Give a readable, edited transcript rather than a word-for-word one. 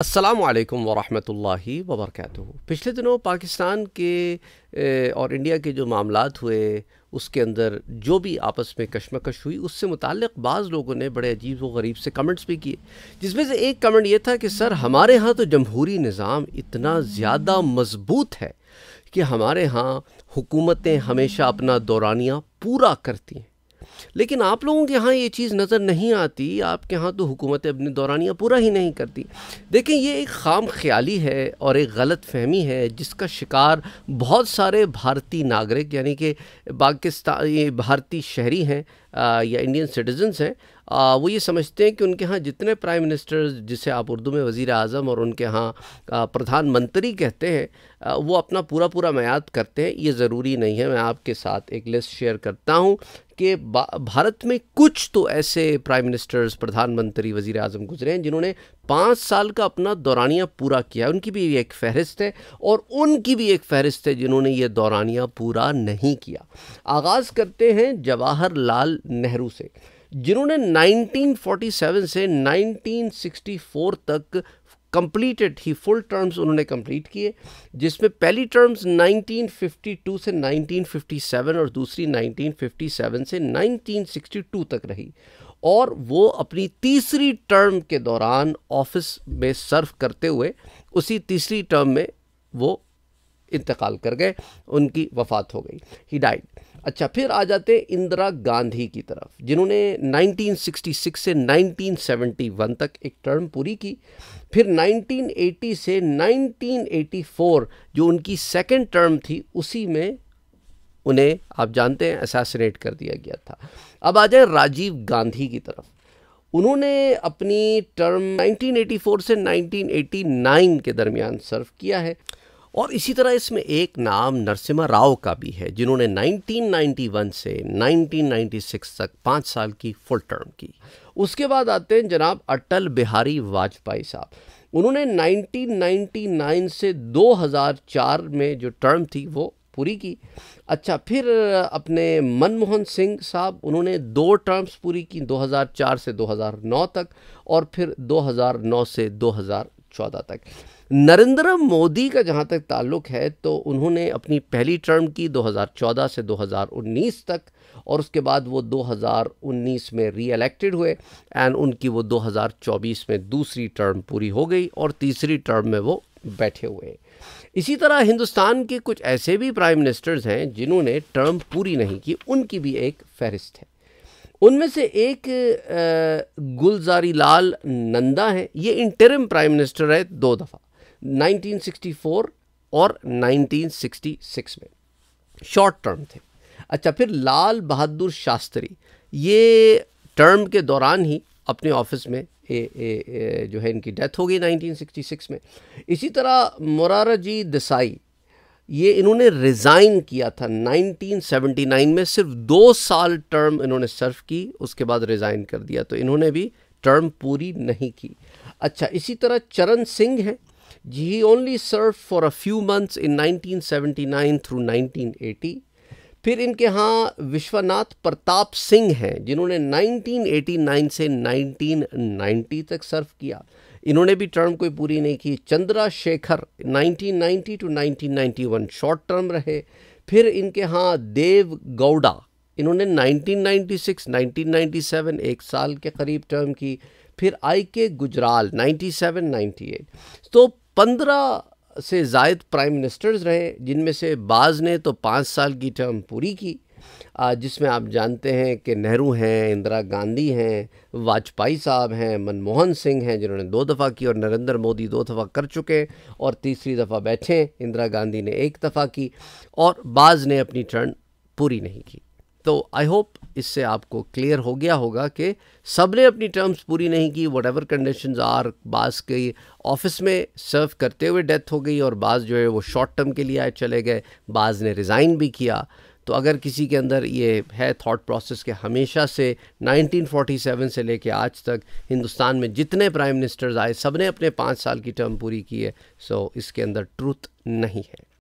अस्सलामु अलैकुम वरहमतुल्लाहि वबरकातुहू। पिछले दिनों पाकिस्तान के और इंडिया के जो मामलात हुए उसके अंदर जो भी आपस में कशमकश हुई उससे मुताल्लिक़ बाज़ लोगों ने बड़े अजीब व गरीब से कमेंट्स भी किए, जिसमें से एक कमेंट ये था कि सर हमारे यहाँ तो जमहूरी निज़ाम इतना ज़्यादा मज़बूत है कि हमारे यहाँ हुकूमतें हमेशा अपना दौरानिया पूरा करती हैं, लेकिन आप लोगों के यहाँ ये चीज़ नज़र नहीं आती। आपके यहाँ तो हुकूमतें अपनी दौरानियाँ पूरा ही नहीं करती। देखें, ये एक ख़ाम ख्याली है और एक गलत फहमी है जिसका शिकार बहुत सारे भारतीय नागरिक यानी कि पाकिस्तान ये भारतीय शहरी हैं या इंडियन सिटीज़न्स हैं। वो ये समझते हैं कि उनके यहाँ जितने प्राइम मिनिस्टर, जिसे आप उर्दू में वज़ीर आज़म और उनके यहाँ प्रधानमंत्री कहते हैं, वो अपना पूरा मयाद करते हैं। ये ज़रूरी नहीं है। मैं आपके साथ एक लिस्ट शेयर करता हूँ कि भारत में कुछ तो ऐसे प्राइम मिनिस्टर्स, प्रधानमंत्री, वज़ीर आज़म गुजरे हैं जिन्होंने 5 साल का अपना दौरानिया पूरा किया है। उनकी भी एक फ़हरिस्त है और उनकी भी एक फ़हरिस्त है जिन्होंने ये दौरानिया पूरा नहीं किया। आगाज़ करते हैं जवाहर लाल नेहरू से, जिन्होंने 1947 से 1964 तक कंप्लीटेड ही फुल टर्म्स उन्होंने कंप्लीट किए, जिसमें पहली टर्म्स 1952 से 1957 और दूसरी 1957 से 1962 तक रही, और वो अपनी तीसरी टर्म के दौरान ऑफिस में सर्व करते हुए उसी तीसरी टर्म में वो इंतकाल कर गए, उनकी वफ़ात हो गई, ही डाइड। अच्छा, फिर आ जाते इंदिरा गांधी की तरफ, जिन्होंने 1966 से 1971 तक एक टर्म पूरी की। फिर 1980 से 1984 जो उनकी सेकंड टर्म थी, उसी में उन्हें आप जानते हैं असैसिनेट कर दिया गया था। अब आ जाए राजीव गांधी की तरफ। उन्होंने अपनी टर्म 1984 से 1989 के दरमियान सर्व किया है। और इसी तरह इसमें एक नाम नरसिम्हा राव का भी है, जिन्होंने 1991 से 1996 तक 5 साल की फुल टर्म की। उसके बाद आते हैं जनाब अटल बिहारी वाजपेयी साहब। उन्होंने 1999 से 2004 में जो टर्म थी वो पूरी की। अच्छा, फिर अपने मनमोहन सिंह साहब, उन्होंने 2 टर्म्स पूरी की, 2004 से 2009 तक और फिर 2009 से 2014 तक। नरेंद्र मोदी का जहाँ तक ताल्लुक़ है तो उन्होंने अपनी पहली टर्म की 2014 से 2019 तक, और उसके बाद वो 2019 में री इलेक्टेड हुए एंड उनकी वो 2024 में दूसरी टर्म पूरी हो गई और तीसरी टर्म में वो बैठे हुए। इसी तरह हिंदुस्तान के कुछ ऐसे भी प्राइम मिनिस्टर्स हैं जिन्होंने टर्म पूरी नहीं की, उनकी भी एक फहरिस्त है। उनमें से एक गुलज़ारी लाल नंदा है। ये इंटरिम प्राइम मिनिस्टर है 2 दफ़ा, 1964 और 1966 में, शॉर्ट टर्म थे। अच्छा, फिर लाल बहादुर शास्त्री, ये टर्म के दौरान ही अपने ऑफिस में जो है इनकी डेथ हो गई 1966 में। इसी तरह मोरारजी देसाई, ये इन्होंने रिज़ाइन किया था 1979 में, सिर्फ 2 साल टर्म इन्होंने सर्व की, उसके बाद रिज़ाइन कर दिया, तो इन्होंने भी टर्म पूरी नहीं की। अच्छा, इसी तरह चरण सिंह है, he only serve for a few months in 1979 through 1980। फिर इनके यहाँ विश्वनाथ प्रताप सिंह हैं, जिन्होंने 1989 से 1990 तक सर्व किया, इन्होंने भी टर्म कोई पूरी नहीं की। चंद्रशेखर 1990 टू 1991 शॉर्ट टर्म रहे। फिर इनके यहाँ देव गौड़ा, इन्होंने 1996 1997 1 साल के करीब टर्म की। फिर के गुजराल 97-98, तो 15 से ज़ायद प्राइम मिनिस्टर्स रहे, जिनमें से बाज़ ने तो 5 साल की टर्म पूरी की, जिसमें आप जानते हैं कि नेहरू हैं, इंदिरा गांधी हैं, वाजपेयी साहब हैं, मनमोहन सिंह हैं जिन्होंने 2 दफ़ा की, और नरेंद्र मोदी 2 दफ़ा कर चुके और तीसरी दफ़ा बैठे। इंदिरा गांधी ने 1 दफ़ा की और बाज़ ने अपनी टर्न पूरी नहीं की। तो आई होप इससे आपको क्लियर हो गया होगा कि सब ने अपनी टर्म्स पूरी नहीं की, वट एवर कंडीशंस आर। बाज़ के ऑफिस में सर्व करते हुए डेथ हो गई और बाज़ जो है वो शॉर्ट टर्म के लिए आए चले गए, बाज़ ने रिज़ाइन भी किया। तो अगर किसी के अंदर ये है थॉट प्रोसेस कि हमेशा से 1947 से लेके आज तक हिंदुस्तान में जितने प्राइम मिनिस्टर्स आए सब ने अपने 5 साल की टर्म पूरी की है, सो इसके अंदर ट्रूथ नहीं है।